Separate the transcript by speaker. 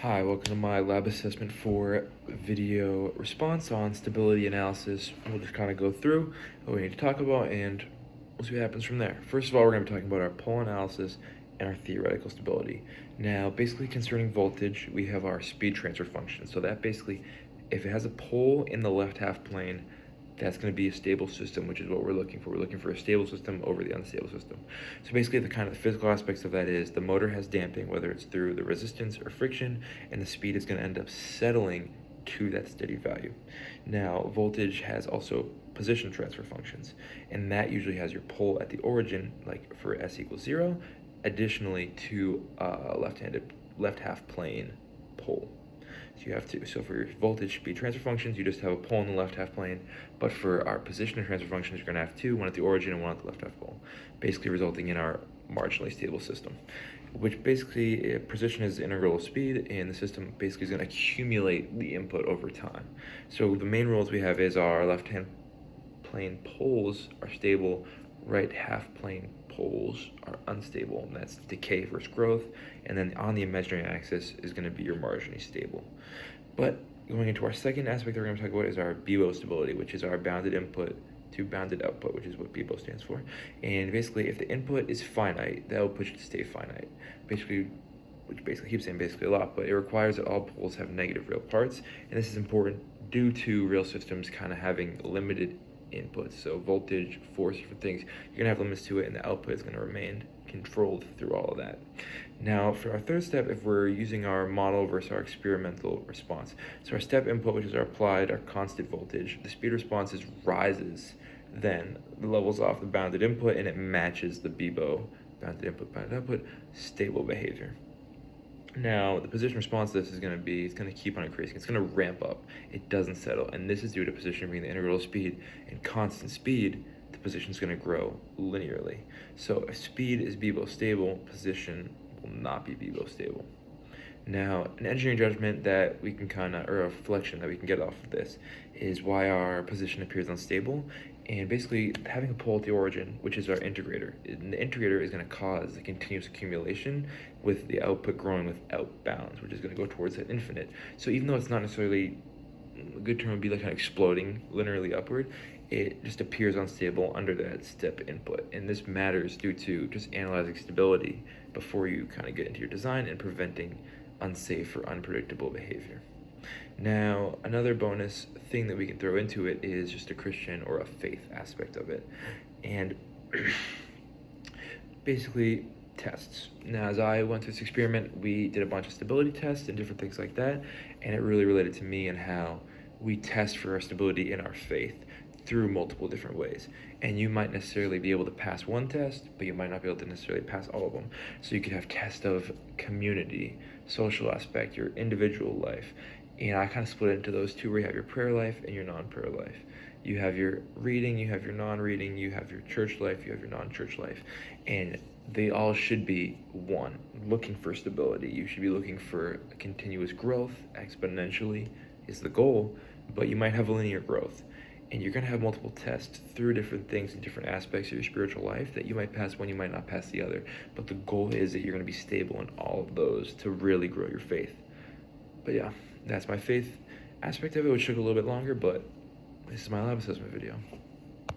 Speaker 1: Hi, welcome to my lab assessment for video response on stability analysis. We'll just kind of go through what we need to talk about and we'll see what happens from there. First of all, we're going to be talking about our pole analysis and our theoretical stability. Now, basically concerning voltage, we have our speed transfer function. So that basically, if it has a pole in the left half plane, that's going to be a stable system, which is what we're looking for. We're looking for a stable system over the unstable system. So basically the physical aspects of that is the motor has damping, whether it's through the resistance or friction, and the speed is going to end up settling to that steady value. Now, voltage has also position transfer functions, and that usually has your pole at the origin, like for S equals 0, additionally to left half plane pole. So for your voltage speed transfer functions, you just have a pole in the left half plane, but for our position transfer functions, you're going to have two, one at the origin and one at the left half pole, basically resulting in our marginally stable system, which basically position is the integral of speed, and the system basically is going to accumulate the input over time. So the main rules we have is our left hand plane poles are stable, right half plane poles are unstable, and that's decay versus growth, and then on the imaginary axis is going to be your marginally stable. But going into our second aspect that we're going to talk about is our BIBO stability, which is our bounded input to bounded output, which is what BIBO stands for. And basically, if the input is finite, the output should stay finite. Which basically keeps saying basically a lot, but it requires that all poles have negative real parts, and this is important due to real systems kind of having limited inputs. So voltage, force, different things, you're gonna have limits to it, and the output is gonna remain controlled through all of that. Now, for our third step, if we're using our model versus our experimental response, so our step input, which is our applied, our constant voltage, the speed response rises, then the levels off the bounded input, and it matches the BIBO, bounded input, bounded output, stable behavior. Now, the position response to this is going to be, it's going to keep on increasing. It's going to ramp up. It doesn't settle. And this is due to position being the integral of speed. And constant speed, the position is going to grow linearly. So if speed is BIBO stable, position will not be BIBO stable. Now, an engineering judgment that we can or a reflection that we can get off of this is why our position appears unstable. And basically, having a pole at the origin, which is our integrator, and the integrator is going to cause the continuous accumulation with the output growing without bounds, which is going to go towards that infinite. So even though it's not necessarily, a good term would be like kind of exploding linearly upward, it just appears unstable under that step input. And this matters due to just analyzing stability before you kind of get into your design and preventing unsafe or unpredictable behavior. Now, another bonus thing that we can throw into it is just a Christian or a faith aspect of it. And basically, tests. Now, as I went through this experiment, we did a bunch of stability tests and different things like that, and it really related to me and how we test for our stability in our faith through multiple different ways. And you might necessarily be able to pass one test, but you might not be able to necessarily pass all of them. So you could have tests of community, social aspect, your individual life. And I kind of split it into those two, where you have your prayer life and your non-prayer life. You have your reading, you have your non-reading, you have your church life, you have your non-church life. And they all should be one, looking for stability. You should be looking for a continuous growth, exponentially is the goal, but you might have a linear growth. And you're going to have multiple tests through different things and different aspects of your spiritual life that you might pass one, you might not pass the other. But the goal is that you're going to be stable in all of those to really grow your faith. But yeah, that's my faith aspect of it, which took a little bit longer, but this is my lab assessment video.